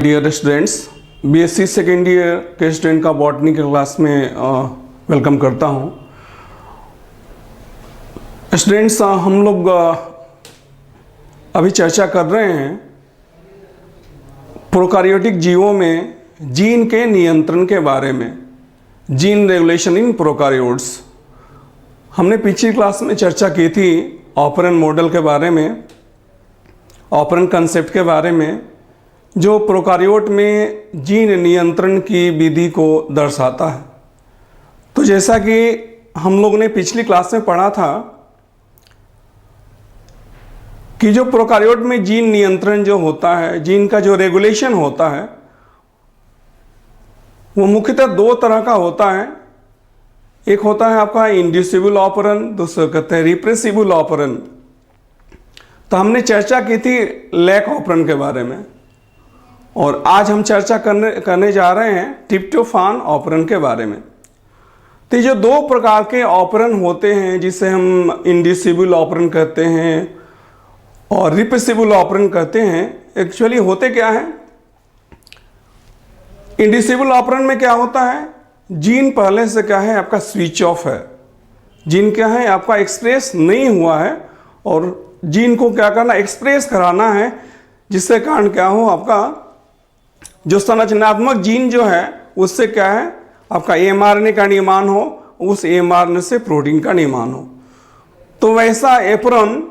Dear students, BSc second year के student का botany के क्लास में वेलकम करता हूं। स्टूडेंट्स, हम लोग अभी चर्चा कर रहे हैं प्रोकार्योटिक जीवों में जीन के नियंत्रण के बारे में, जीन रेगुलेशन इन प्रोकार्योट्स। हमने पिछली क्लास में चर्चा की थी ऑपरेंट मॉडल के बारे में, ऑपरेंट कंसेप्ट के बारे में, जो प्रोकार्योट में जीन नियंत्रण की विधि को दर्शाता है। तो जैसा कि हम लोग ने पिछली क्लास में पढ़ा था कि जो प्रोकार्योट में जीन नियंत्रण जो होता है, जीन का जो रेगुलेशन होता है, वो मुख्यतः दो तरह का होता है। एक होता है आपका इंड्यूसिबल ऑपरेंट, दूसरा कहते हैं रिप्रेसिबल ऑपरेंट। तो हमने चर्चा की थी लैक ऑपरेंट के बारे में, और आज हम चर्चा करने जा रहे हैं ट्रिप्टोफान ऑपरेंट के बारे में। तो ये जो दो प्रकार के ऑपरेंट होते हैं, जिसे हम इंड्यूसिबल ऑपरेंट कहते हैं और रिप्रेसिबल ऑपरेंट कहते हैं, एक्चुअली होते क्या है? इंड्यूसिबल ऑपरेंट में क्या होता है, जीन पहले से क्या है आपका स्विच ऑफ है, जीन क्या है आपका एक्सप्रेस नहीं हुआ है, और जीन को क्या करना, एक्सप्रेस कराना है, जिससे कारण क्या हो आपका जो संरचनात्मक जीन जो है उससे क्या है आपका एमआरएनए का निर्माण हो, उस एमआरएनए से प्रोटीन का निर्माण हो। तो वैसा एप्रॉन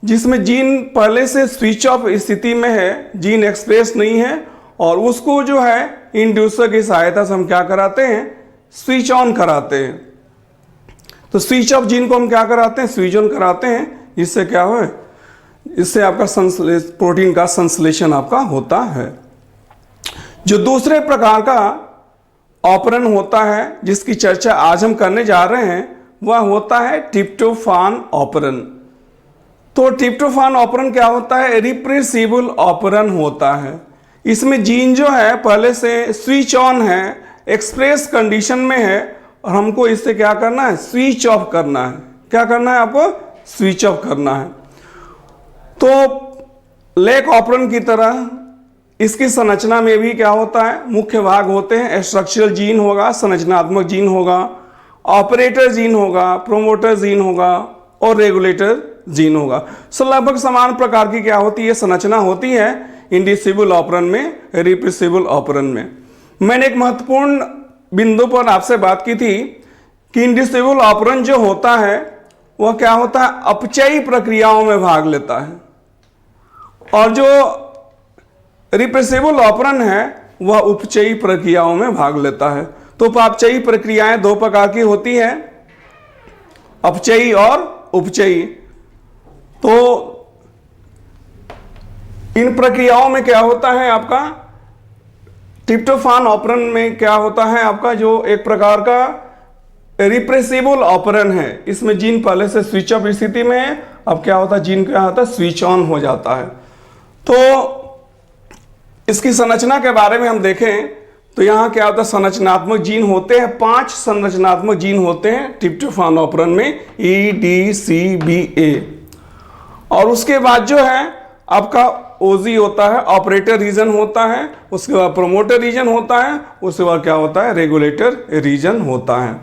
जिसमें जीन पहले से स्विच ऑफ स्थिति में है, जीन एक्सप्रेस नहीं है, और उसको जो है इंड्यूसर की सहायता से हम क्या कराते हैं, स्विच ऑन कराते हैं। तो स्विच ऑफ जीन को हम क्या कराते हैं, स्विच ऑन कराते हैं। इससे क्या हो, इससे आपका प्रोटीन का संश्लेषण आपका होता है। जो दूसरे प्रकार का ऑपरेंट होता है जिसकी चर्चा आज हम करने जा रहे हैं, वह होता है ट्रिप्टोफान ऑपरेंट। तो ट्रिप्टोफान ऑपरेंट क्या होता है, रिप्रेसिबल ऑपरेंट होता है। इसमें जीन जो है पहले से स्विच ऑन है, एक्सप्रेस कंडीशन में है, और हमको इससे क्या करना है, स्विच ऑफ करना है। क्या करना है आपको, स्विच ऑफ करना है। तो लैक ऑपरेंट की तरह इसकी संरचना में भी क्या होता है, मुख्य भाग होते हैं। स्ट्रक्चरल जीन होगा, संरचनात्मक जीन होगा, ऑपरेटर जीन होगा, प्रोमोटर जीन होगा, और रेगुलेटर जीन होगा। लगभग समान प्रकार की क्या होती है, संरचना होती है इंड्यूसिबल ऑपरेंट में, रिप्रेसिबल ऑपरेंट में। मैंने एक महत्वपूर्ण बिंदु पर आपसे बात की थी कि इंड्यूसिबल ऑपरेंट जो होता है वह क्या होता है, अपचयी प्रक्रियाओं में भाग लेता है, और जो रिप्रेसिबल ऑपरेंट है वह उपचयी प्रक्रियाओं में भाग लेता है। तो अपचयी प्रक्रियाएं दो प्रकार की होती हैं, अपचयी और उपचयी। तो इन प्रक्रियाओं में क्या होता है आपका, ट्रिप्टोफान ऑपरेंट में क्या होता है आपका, जो एक प्रकार का रिप्रेसिबल ऑपरेंट है, इसमें जीन पहले से स्विच ऑफ स्थिति में है, अब क्या होता है, जीन क्या होता है, स्विच ऑन हो जाता है। तो इसकी संरचना के बारे में हम देखें तो यहाँ क्या होता है, संरचनात्मक जीन होते हैं, 5 संरचनात्मक जीन होते हैं ट्रिप्टोफान ऑपरेंट में, EDCBA। और उसके बाद जो है आपका ओजी होता है, ऑपरेटर रीजन होता है, उसके बाद प्रोमोटर रीजन होता है, उसके बाद क्या होता है, रेगुलेटर रीजन होता है।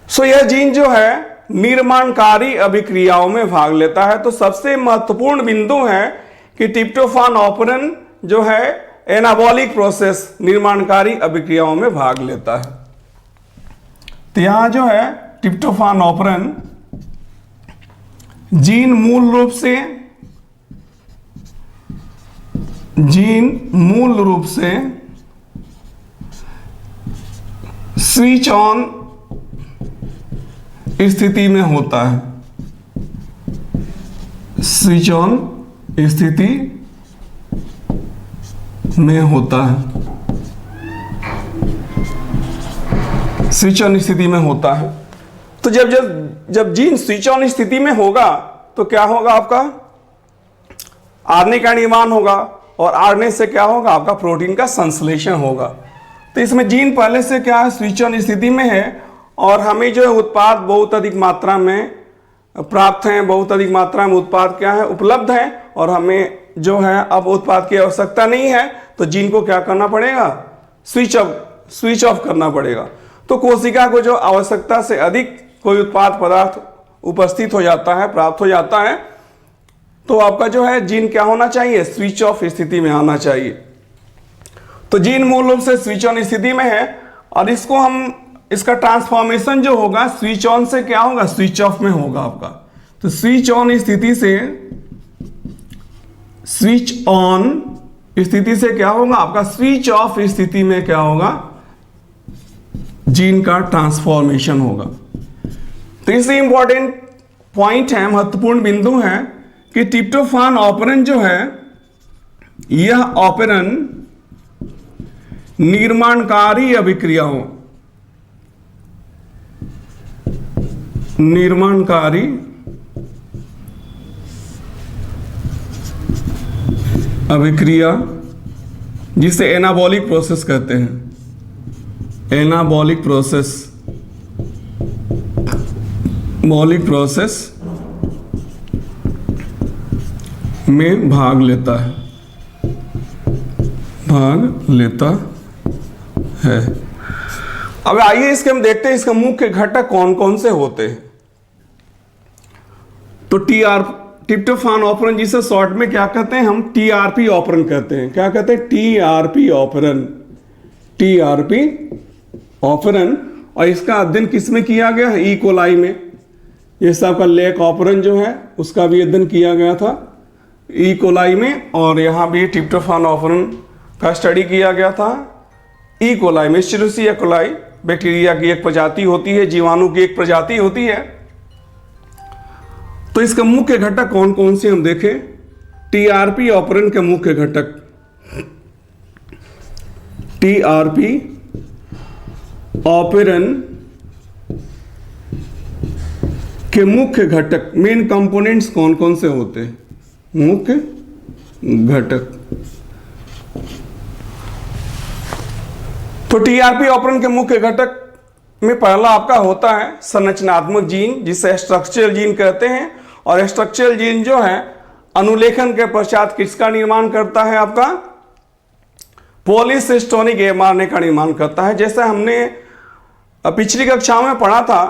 सो यह जीन जो है निर्माणकारी अभिक्रियाओं में भाग लेता है। तो सबसे महत्वपूर्ण बिंदु है कि ट्रिप्टोफान ऑपरेंट जो है एनाबॉलिक प्रोसेस, निर्माणकारी अभिक्रियाओं में भाग लेता है। तो यहां जो है ट्रिप्टोफान ऑपरेंट जीन मूल रूप से स्विच ऑन स्थिति में होता है, स्विच ऑन स्थिति में होता है, स्विच ऑन स्थिति में होता है। तो जब जीन स्विच ऑन स्थिति में होगा तो क्या होगा, आपका आरएनए का निर्माण होगा, और आरएनए से क्या होगा, आपका प्रोटीन का संश्लेषण होगा। तो इसमें जीन पहले से क्या है, स्विच ऑन स्थिति में है, और हमें जो है उत्पाद बहुत अधिक मात्रा में प्राप्त हैं, बहुत अधिक मात्रा में उत्पाद क्या है उपलब्ध है, और हमें जो है अब उत्पाद की आवश्यकता नहीं है, तो जीन को क्या करना पड़ेगा, स्विच ऑफ करना पड़ेगा। तो कोशिका को जो आवश्यकता से अधिक कोई उत्पाद पदार्थ उपस्थित हो जाता है, प्राप्त हो जाता है, तो आपका जो है जीन क्या होना चाहिए, स्विच ऑफ स्थिति में आना चाहिए। तो जीन मूल रूप से स्विच ऑन स्थिति में है, और इसको हम, इसका ट्रांसफॉर्मेशन जो होगा स्विच ऑन से क्या होगा, स्विच ऑफ में होगा आपका। तो स्विच ऑन स्थिति से, स्विच ऑन स्थिति से क्या होगा आपका, स्विच ऑफ स्थिति में क्या होगा, जीन का ट्रांसफॉर्मेशन होगा। तो इसलिए इंपॉर्टेंट पॉइंट है, महत्वपूर्ण बिंदु है कि ट्रिप्टोफान ऑपरेंट जो है, यह ऑपरेंट निर्माणकारी अभिक्रियाओं, निर्माणकारी अभिक्रिया, जिसे एनाबॉलिक प्रोसेस कहते हैं, एनाबॉलिक प्रोसेस, मौलिक प्रोसेस में भाग लेता है, भाग लेता है। अब आइए इसके हम देखते हैं इसके मुख्य घटक कौन कौन से होते हैं। तो ट्रिप्टोफान ऑपरेंट, जिसे शॉर्ट में क्या कहते हैं हम, टीआरपी ऑपरेंट कहते हैं। क्या कहते हैं, टीआरपी ऑपरेंट, टीआरपी ऑपरेंट। और इसका अध्ययन किस में किया गया है, ई कोलाई में। जैसे आपका लेक ऑपरेंट जो है उसका भी अध्ययन किया गया था ई कोलाई में, और यहाँ भी ट्रिप्टोफान ऑपरेंट का स्टडी किया गया था ई कोलाई में। एस्चेरिचिया कोलाई बैक्टीरिया की एक प्रजाति होती है, जीवाणु की एक प्रजाति होती है। तो इसका मुख्य घटक कौन कौन से हम देखें। टीआरपी ऑपरेंट के मुख्य घटक, टीआरपी ऑपरेंट के मुख्य घटक, मेन कंपोनेंट्स कौन कौन से होते हैं, मुख्य घटक। तो टीआरपी ऑपरेंट के मुख्य घटक में पहला आपका होता है संरचनात्मक जीन, जिसे स्ट्रक्चरल जीन कहते हैं। और स्ट्रक्चरल जीन जो है अनुलेखन के पश्चात किसका निर्माण करता है, आपका पॉलीसिस्टोनिक एमआरएनए का निर्माण करता है। जैसे हमने पिछली कक्षा में पढ़ा था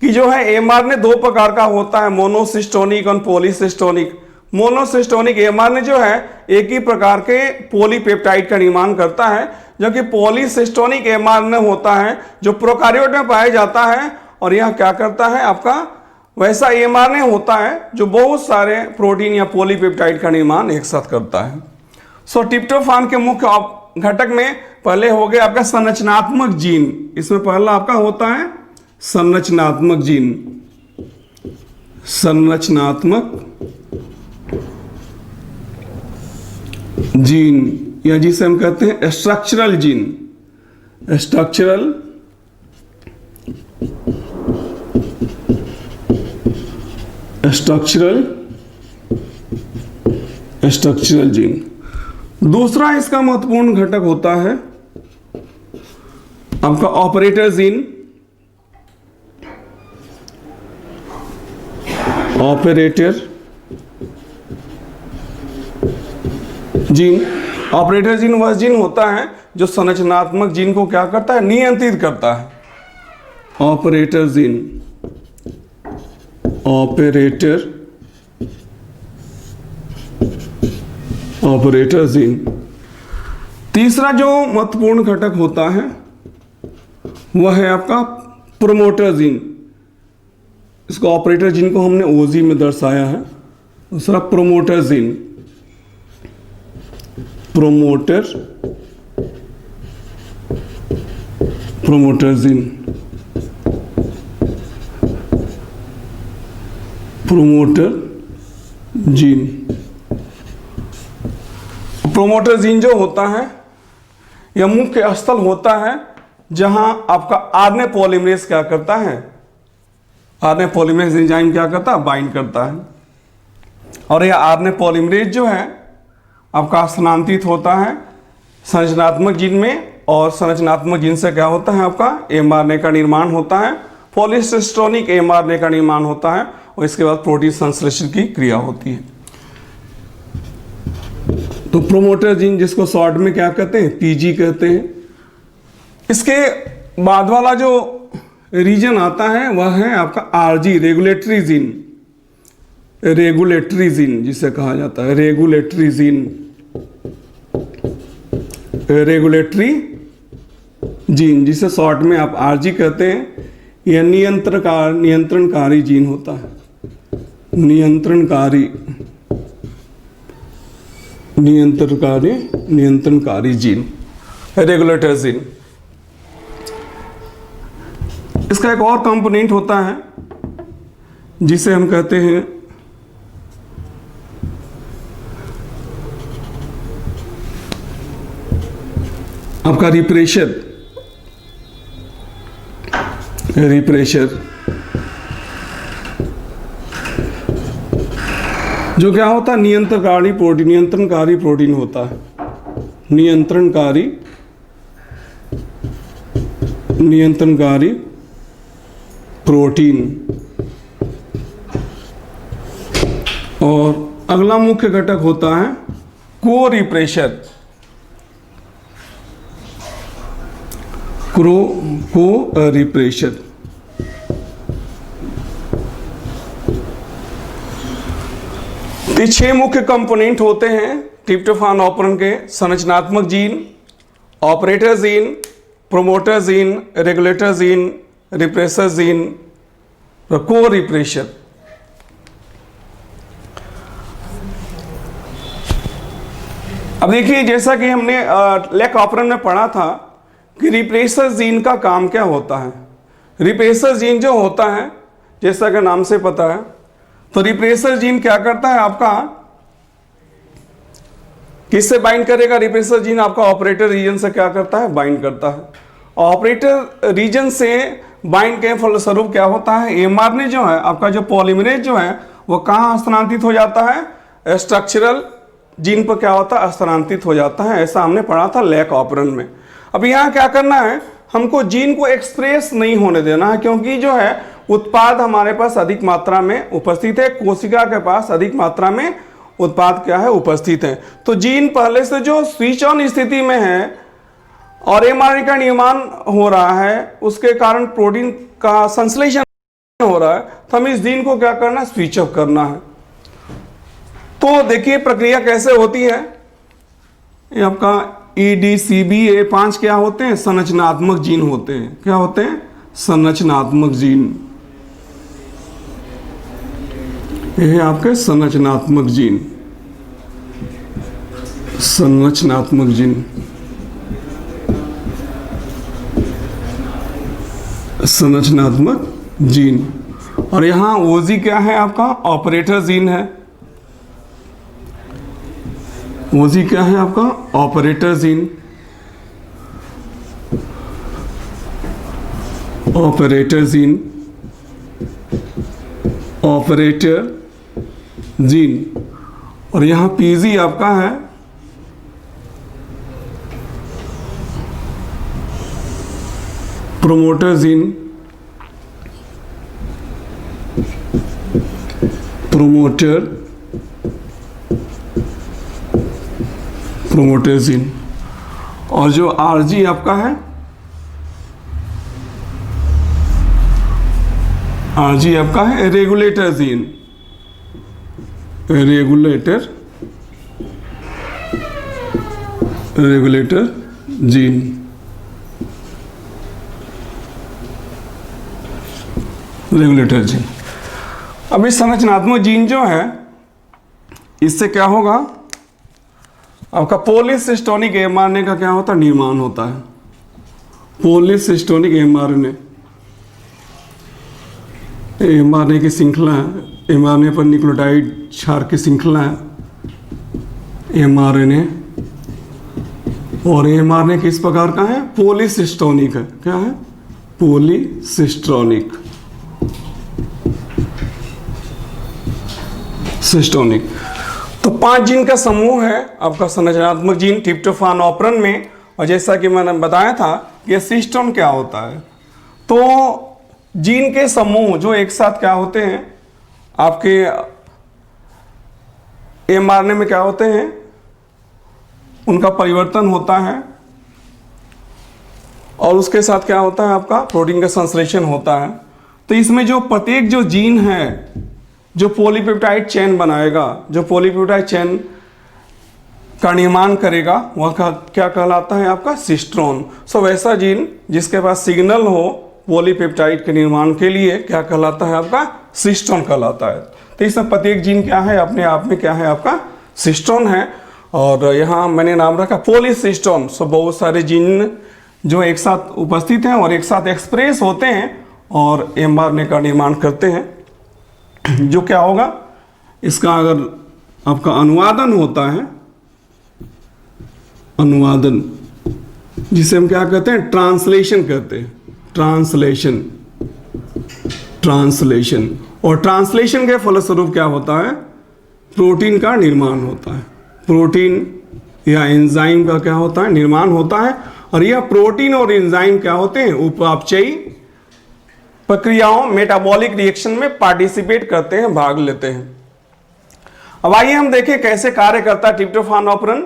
कि जो है एमआरएनए दो प्रकार का होता है, मोनोसिस्टोनिक और पॉलीसिस्टोनिक। मोनोसिस्टोनिक एमआरएनए जो है एक ही प्रकार के पॉलीपेप्टाइड का निर्माण करता है, जबकि पॉलीसिस्टोनिक एमआरएनए होता है जो प्रोकैरियोट में पाया जाता है, और यह क्या करता है, आपका वैसा एमआरएनए होता है जो बहुत सारे प्रोटीन या पॉलीपेप्टाइड का निर्माण एक साथ करता है। सो ट्रिप्टोफान के मुख्य घटक में पहले हो गए आपका संरचनात्मक जीन। इसमें पहला आपका होता है संरचनात्मक जीन, संरचनात्मक जीन, या जिसे हम कहते हैं structural gene, structural structural gene. दूसरा इसका महत्वपूर्ण घटक होता है आपका operator gene, operator gene. Operator gene वह जीन होता है जो संरचनात्मक जीन को क्या करता है, नियंत्रित करता है। Operator gene, operator gene. तीसरा जो महत्वपूर्ण घटक होता है वह है आपका प्रोमोटर जीन। इसको ऑपरेटर जीन को हमने ओजी में दर्शाया है। दूसरा promoter gene, promoter gene, promoter gene. Promoter gene जो होता है यह मुख्य स्थल होता है जहां आपका आरएनए पॉलीमरेज क्या करता है, आरएनए पॉलीमरेज एंजाइम क्या करता है, बाइंड करता है। और यह आरएनए पॉलीमरेज जो है आपका स्थानांतरित होता है संरचनात्मक जीन में, और संरचनात्मक जीन से क्या होता है, आपका एमआरएनए का निर्माण होता है, पॉलीसिस्टोनिक एमआरएनए का निर्माण होता है, और इसके बाद प्रोटीन संश्लेषण की क्रिया होती है। तो प्रोमोटर जीन जिसको शॉर्ट में क्या कहते हैं, पीजी कहते हैं। इसके बाद वाला जो रीजन आता है वह है आपका RG, regulatory gene. Regulatory gene जिसे कहा जाता है, रेगुलेटरी जीन, रेगुलेटरी जीन जिसे शॉर्ट में आप आरजी कहते हैं। यह नियंत्रणकारी जीन होता है, नियंत्रणकारी जीन, रेगुलेटर जीन। इसका एक और कंपोनेंट होता है जिसे हम कहते हैं आपका रिप्रेशर। जो क्या होता है, नियंत्रणकारी प्रोटीन होता है, नियंत्रणकारी प्रोटीन। और अगला मुख्य घटक होता है को रिप्रेशर। ये 6 मुख्य कंपोनेंट होते हैं ट्रिप्टोफान ऑपरेंट के: संरचनात्मक gene, operator gene, promoter gene, regulator gene, repressor gene और को रिप्रेशर। अब देखिए, जैसा कि हमने लेक ऑपरेंट में पढ़ा था कि रिप्रेसर जीन का काम क्या होता है। रिप्रेसर जीन जो होता है, जैसा कि नाम से पता है, तो रिप्रेसर जीन क्या करता है आपका, किससे बाइंड करेगा? रिप्रेसर जीन आपका ऑपरेटर रीजन से क्या करता है, बाइंड करता है। ऑपरेटर रीजन से बाइंड के फलस्वरूप क्या होता है, एमआरएनए जो है आपका, जो पॉलीमरेज जो है वो कहाँ स्थानांतरित हो जाता है, स्ट्रक्चरल जीन पर क्या होता है, स्थानांतरित हो जाता है। ऐसा हमने पढ़ा था लेक ऑपरेंट में। अब यहाँ क्या करना है, हमको जीन को एक्सप्रेस नहीं होने देना है, क्योंकि जो है उत्पाद हमारे पास अधिक मात्रा में उपस्थित है, कोशिका के पास अधिक मात्रा में उत्पाद क्या है, उपस्थित है। तो जीन पहले से जो स्विच ऑन स्थिति में है और एमआरएनए का निर्माण हो रहा है, उसके कारण प्रोटीन का संश्लेषण हो रहा है, तो हम इस जीन को क्या करना है, स्विच ऑफ करना है। तो देखिए प्रक्रिया कैसे होती है। ये आपका EDCBA5 क्या होते हैं, संरचनात्मक जीन होते हैं। क्या होते हैं, संरचनात्मक जीन। ये है आपके संरचनात्मक जीन, संरचनात्मक जीन, संरचनात्मक जीन। और यहां ओजी क्या है आपका, ऑपरेटर जीन है। ओजी क्या है आपका, operator gene, operator gene, operator gene. और यहां पीजी आपका है प्रोमोटर जीन, प्रोमोटर जीन। और जो आरजी आपका है, आरजी आपका है regulator gene, regulator gene. Regulator gene. अब इस संरचनात्मक जीन जो है, इससे क्या होगा, आपका पॉलीसिस्टोनिक एमआरएनए का क्या होता है, निर्माण होता है। पॉलीसिस्टोनिक एमआरएनए, एमआरएनए की श्रृंखला है, एमआरएनए पर न्यूक्लियोटाइड क्षार की श्रृंखला है एमआरएनए। और एमआरएनए किस प्रकार का है, पॉलीसिस्टोनिक है। क्या है, पॉलीसिस्टोनिक, सिस्टोनिक। तो 5 जीन का समूह है आपका संरचनात्मक जीन ट्रिप्टोफान ऑपरेंट में। और जैसा कि मैंने बताया था कि सिस्टोन क्या होता है, तो जीन के समूह जो एक साथ क्या होते हैं आपके एमआरएनए में क्या होते हैं, उनका परिवर्तन होता है और उसके साथ क्या होता है आपका प्रोटीन का संश्लेषण होता है। तो इसमें जो प्रत्येक जो जीन है जो पॉलीपेप्टाइड चेन बनाएगा, जो पॉलीपेप्टाइड चेन का निर्माण करेगा, वह क्या कहलाता है आपका सिस्ट्रोन। सो वैसा जीन जिसके पास सिग्नल हो पॉलीपेप्टाइड के निर्माण के लिए क्या कहलाता है आपका सिस्ट्रोन कहलाता है। तो इसमें प्रत्येक जीन क्या है अपने आप में क्या है आपका सिस्ट्रोन है। और यहाँ मैंने नाम रखा पॉलीसिस्टोन। सो बहुत सारे जीन जो एक साथ उपस्थित हैं और एक साथ एक्सप्रेस होते हैं और mRNA का निर्माण करते हैं। जो क्या होगा इसका अगर आपका अनुवादन होता है, अनुवादन जिसे हम क्या कहते हैं ट्रांसलेशन कहते हैं, ट्रांसलेशन और ट्रांसलेशन के फलस्वरूप क्या होता है प्रोटीन का निर्माण होता है, प्रोटीन या एंजाइम का क्या होता है निर्माण होता है। और यह प्रोटीन और एंजाइम क्या होते हैं उपापचयी प्रक्रियाओं मेटाबॉलिक रिएक्शन में पार्टिसिपेट करते हैं, भाग लेते हैं। अब आइए हम देखें कैसे कार्य करता है ट्रिप्टोफान ऑपरेंट।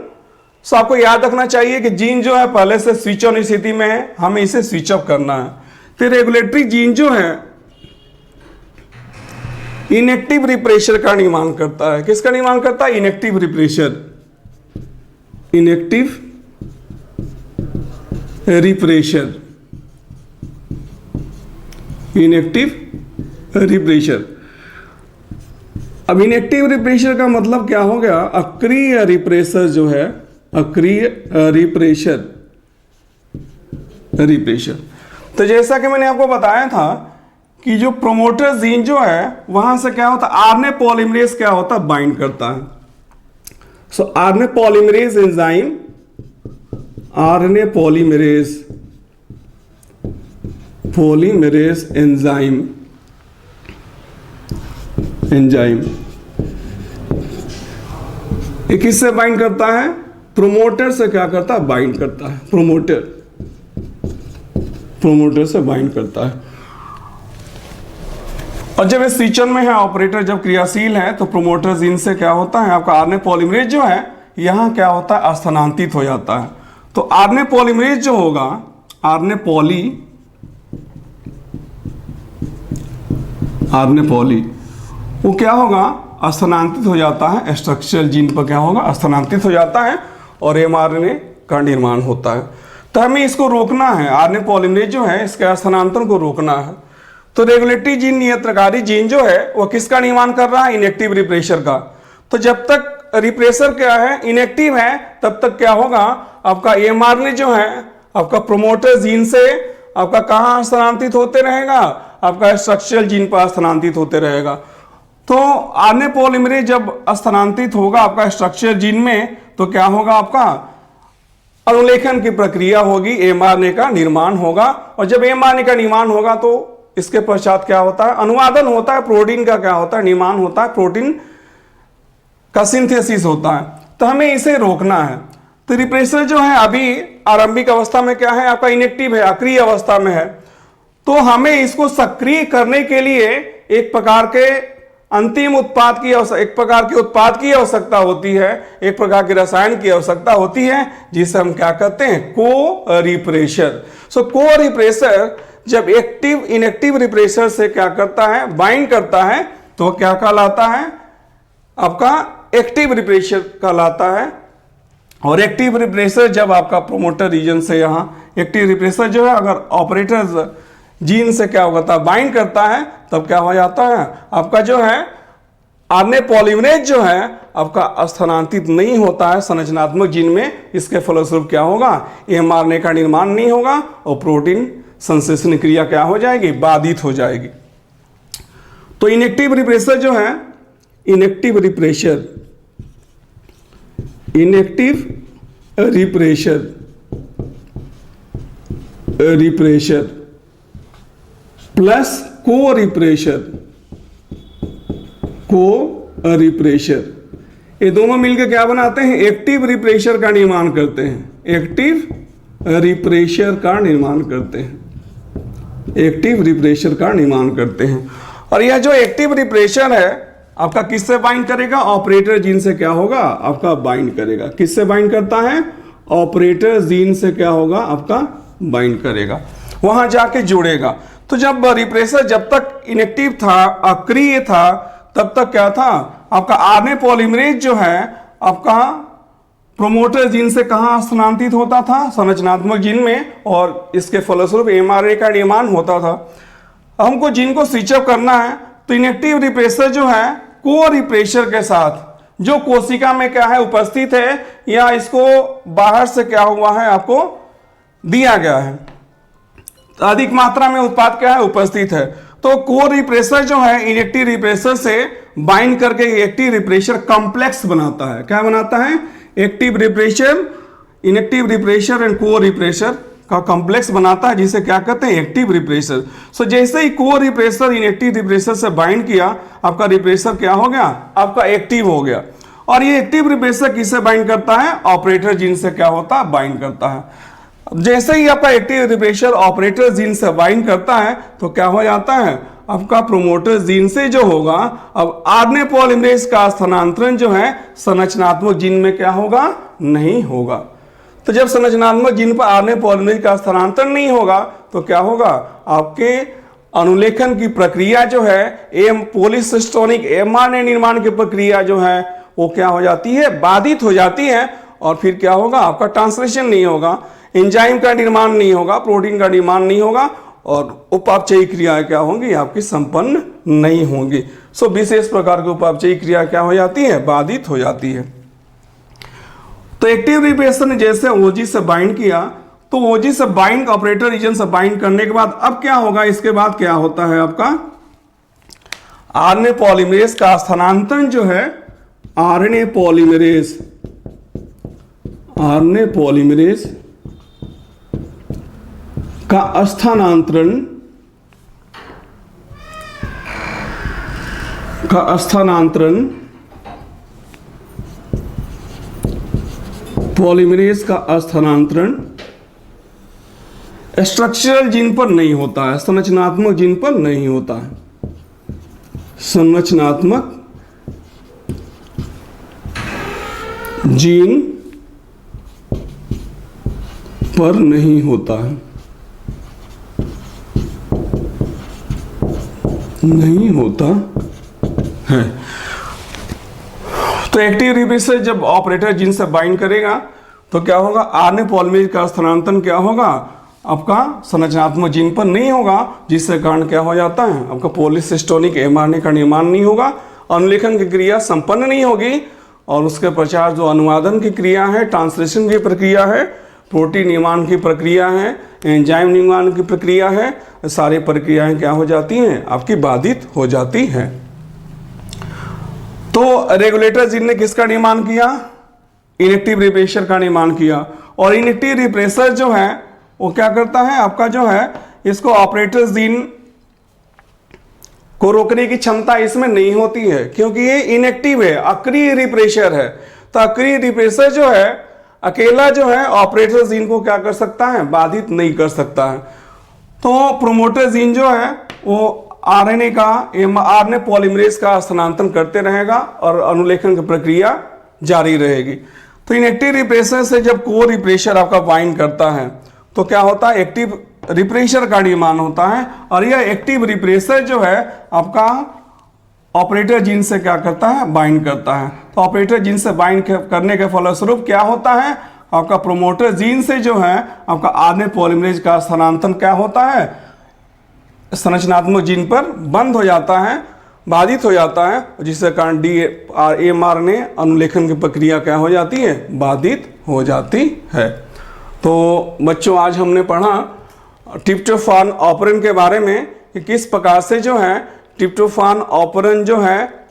सो आपको याद रखना चाहिए कि जीन जो है पहले से स्विच ऑन स्थिति में है, हमें इसे स्विच ऑफ करना है। फिर रेगुलेटरी जीन जो है इनएक्टिव रिप्रेशर का निर्माण करता है। किसका निर्माण करता है inactive refresher, inactive refresher, inactive refresher. अब इनएक्टिव रिप्रेशर का मतलब क्या हो गया अक्रिय रिप्रेशर जो है, अक्रिय रिप्रेशर, रिप्रेशर। तो जैसा कि मैंने आपको बताया था कि जो प्रोमोटर जीन जो है वहां से क्या होता है आरएनए पॉलीमरेज क्या होता है बाइंड करता है। सो RNA polymerase enzyme, RNA polymerase enzyme, ये किससे बाइंड करता है प्रोमोटर से क्या करता है बाइंड करता है, प्रोमोटर से बाइंड करता है। और जब इस स्विच ऑन में है ऑपरेटर जब क्रियाशील है तो प्रोमोटर जीन से क्या होता है आपका आरएनए पॉलीमरेज जो है यहां क्या होता है स्थानांतरित हो जाता है। तो आरएनए पॉलीमरेज जो होगा आरएनए पॉली वो क्या होगा स्थानांतरित हो जाता है स्ट्रक्चरल जीन पर क्या होगा स्थानांतरित हो जाता है और एमआरएनए का निर्माण होता है। तो हमें इसको रोकना है, आरएनए पॉलीमरेज जो है इसके स्थानांतरण को रोकना है। तो रेगुलेटरी जीन नियंत्रकारी जीन जो है वो किसका निर्माण कर रहा है इनएक्टिव रिप्रेशर का। तो जब तक रिप्रेशर क्या है इनएक्टिव है तब तक क्या होगा आपका एमआरएनए जो है आपका प्रोमोटर जीन से आपका कहां स्थानांतरित होते रहेगा आपका स्ट्रक्चरल जीन पर स्थानांतरित होते रहेगा। तो आरएनए पॉलीमरेज जब स्थानांतरित होगा आपका स्ट्रक्चरल जीन में तो क्या होगा आपका अनुलेखन की प्रक्रिया होगी, एमआरएनए का निर्माण होगा। और जब एमआरएनए का निर्माण होगा तो इसके पश्चात क्या होता है अनुवादन होता है, प्रोटीन का क्या होता है निर्माण होता है, प्रोटीन का सिंथेसिस होता है। तो हमें इसे रोकना है। तो रिप्रेशर जो है अभी आरंभिक अवस्था में क्या है आपका इनएक्टिव है, अक्रिय अवस्था में है। तो हमें इसको सक्रिय करने के लिए एक प्रकार के अंतिम उत्पाद की एक प्रकार के उत्पाद की आवश्यकता होती है, एक प्रकार के रसायन की आवश्यकता होती है जिसे हम क्या कहते हैं को रिप्रेशर। सो को रिप्रेशर जब एक्टिव इनएक्टिव रिप्रेशर से क्या करता है बाइंड करता है तो क्या कहलाता है आपका एक्टिव रिप्रेशर कहलाता है। और एक्टिव रिप्रेशर जब आपका प्रोमोटर रीजन से यहां एक्टिव रिप्रेशर जो है अगर ऑपरेटर जीन से क्या होता है बाइंड करता है तब क्या हो जाता है आपका जो है आरएनए पॉलीमरेज जो है आपका स्थानांतरित नहीं होता है संरचनात्मक जीन में। इसके फलस्वरूप क्या होगा एमआरएनए का निर्माण नहीं होगा और प्रोटीन संश्लेषण क्रिया क्या हो जाएगी बाधित हो जाएगी। तो इनएक्टिव रिप्रेशर जो है इनएक्टिव रिप्रेशर प्लस को रिप्रेशर ये दोनों मिलकर क्या बनाते हैं एक्टिव रिप्रेशर का निर्माण करते हैं, एक्टिव रिप्रेशर का निर्माण करते हैं, एक्टिव रिप्रेशर का निर्माण करते हैं। और यह जो एक्टिव रिप्रेशर है आपका किससे बाइंड करेगा? ऑपरेटर जीन से क्या होगा? आपका बाइंड करेगा। किससे बाइंड करता है? ऑपरेटर जीन से क्या होगा? आपका बाइंड करेगा, वहां जाके जुड़ेगा। तो जब रिप्रेसर जब तक इनएक्टिव था, अक्रिय था, तब तक क्या था? आपका आरएनए पॉलीमरेज जो है आपका प्रोमोटर जीन से कहां स्थानांतरित होता था? संरचनात्मक जीन में, और इसके फलस्वरूप एमआरए का निर्माण होता था। हमको जीन को स्विच ऑफ करना है, तो इनएक्टिव रिप्रेसर जो है को रिप्रेशर के साथ जो कोशिका में क्या है उपस्थित है, या इसको बाहर से क्या हुआ है आपको दिया गया है, अधिक मात्रा में उत्पाद क्या है उपस्थित है, तो को रिप्रेसर जो है इनएक्टिव रिप्रेसर से बाइंड करके एक्टिव रिप्रेशर कॉम्प्लेक्स बनाता है। क्या बनाता है? Active refresher, inactive refresher and को रिप्रेशर का कॉम्प्लेक्स बनाता है, जिसे क्या कहते हैं? Active refresher. सो जैसे ही को रिप्रेशर इनएक्टिव रिप्रेशर से बाइंड किया, आपका रिप्रेशर क्या हो गया? आपका एक्टिव हो गया। और ये एक्टिव रिप्रेशर किससे बाइंड करता है? ऑपरेटर जीन से क्या होता है? बाइंड करता है। जैसे ही आपका एक्टिव रिप्रेशर ऑपरेटर जीन से बाइंड करता है, तो क्या हो जाता है? आपका प्रोमोटर जीन से जो होगा, अब आरएनए पॉलीमरेज का स्थानांतरण जो है संरचनात्मक जीन में क्या होगा? नहीं होगा। तो जब संरचनात्मक जीन पर आरएनए पॉलीमरेज का स्थानांतरण नहीं होगा, तो क्या होगा? आपके अनुलेखन की प्रक्रिया जो है, पॉलीसिस्टोनिक एमआरएनए निर्माण की प्रक्रिया जो है, वो क्या हो जाती है? बाधित हो जाती है। और फिर क्या होगा? आपका ट्रांसलेशन नहीं होगा, एंजाइम का निर्माण नहीं होगा, प्रोटीन का निर्माण नहीं होगा, और उपापचयी क्रियाएं क्या होंगी? आपकी संपन्न नहीं होंगी। सो विशेष प्रकार की उपापचयी क्रिया क्या हो जाती है? बाधित हो जाती है। तो एक्टिव रिप्रेसर ने जैसे ओजी से बाइंड किया, तो ओजी से बाइंड ऑपरेटर रीजन से बाइंड करने के बाद अब क्या होगा? इसके बाद क्या होता है? आपका आरएनए पॉलीमरेज का स्थानांतरण जो है, आरएनए पॉलीमरेज का स्थानांतरण पॉलीमरेज का स्थानांतरण स्ट्रक्चरल जीन पर नहीं होता है, संरचनात्मक जीन पर नहीं होता है, संरचनात्मक जीन पर नहीं होता है, नहीं होता है। तो एक्टिव रिप्रेसर जब ऑपरेटर जीन से बाइंड करेगा, तो क्या होगा? आरएनए पॉलीमरेज का स्थानांतरण क्या होगा? आपका संरचनात्मक जीन पर नहीं होगा, जिससे कारण क्या हो जाता है? आपका पॉलीसिस्टोनिक एमआरएनए का निर्माण नहीं होगा, अनुलेखन की क्रिया संपन्न नहीं होगी, और उसके पश्चात जो अनुवादन की क्रिया है, ट्रांसलेशन की प्रक्रिया है, प्रोटीन निर्माण की प्रक्रिया है, एंजाइम निर्माण की प्रक्रिया है, सारी प्रक्रियाएं क्या हो जाती हैं? आपकी बाधित हो जाती हैं। तो रेगुलेटर जीन ने किसका निर्माण किया? इनएक्टिव रिप्रेशर का निर्माण किया। और इनएक्टिव रिप्रेशर जो है वो क्या करता है? आपका जो है इसको ऑपरेटर जीन को रोकने की क्षमता इसमें नहीं होती है, क्योंकि ये इनएक्टिव है, अक्रिय रिप्रेशर है। तो अक्रिय रिप्रेशर जो है अकेला जो है ऑपरेटर जीन को क्या कर सकता है? बाधित नहीं कर सकता है। तो प्रोमोटर जीन जो है वो आरएनए पॉलीमरेज का स्थानांतरण करते रहेगा और अनुलेखन की प्रक्रिया जारी रहेगी। तो इनएक्टिव रिप्रेशर से जब को रिप्रेशर आपका बाइंड करता है, तो क्या होता है? एक्टिव रिप्रेशर का निर्माण होता है, और यह एक्टिव रिप्रेशर जो है आपका ऑपरेटर जीन से क्या करता है? बाइंड करता है। तो ऑपरेटर जीन से बाइंड करने के फलस्वरूप क्या होता है? आपका प्रोमोटर जीन से जो है आपका आरएनए पॉलीमरेज का स्थानांतरण क्या होता है? संरचनात्मक जीन पर बंद हो जाता है, बाधित हो जाता है, जिसके कारण एमआरएनए अनुलेखन की प्रक्रिया क्या हो जाती है? बाधित हो जाती है। तो बच्चों, आज हमने पढ़ा ट्रिप्टोफान ऑपरेंट के बारे में कि किस प्रकार से जो है ट्रिप्टोफान ऑपरेंट जो है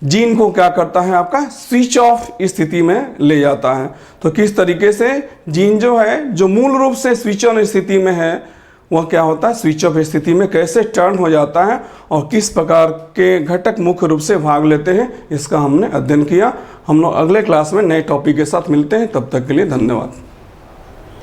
जीन को क्या करता है? आपका स्विच ऑफ स्थिति में ले जाता है। तो किस तरीके से जीन जो है जो मूल रूप से स्विच ऑन स्थिति में है, वह क्या होता है? स्विच ऑफ स्थिति में कैसे टर्न हो जाता है और किस प्रकार के घटक मुख्य रूप से भाग लेते हैं, इसका हमने अध्ययन किया। हम लोग अगले क्लास में नए टॉपिक के साथ मिलते हैं। तब तक के लिए धन्यवाद।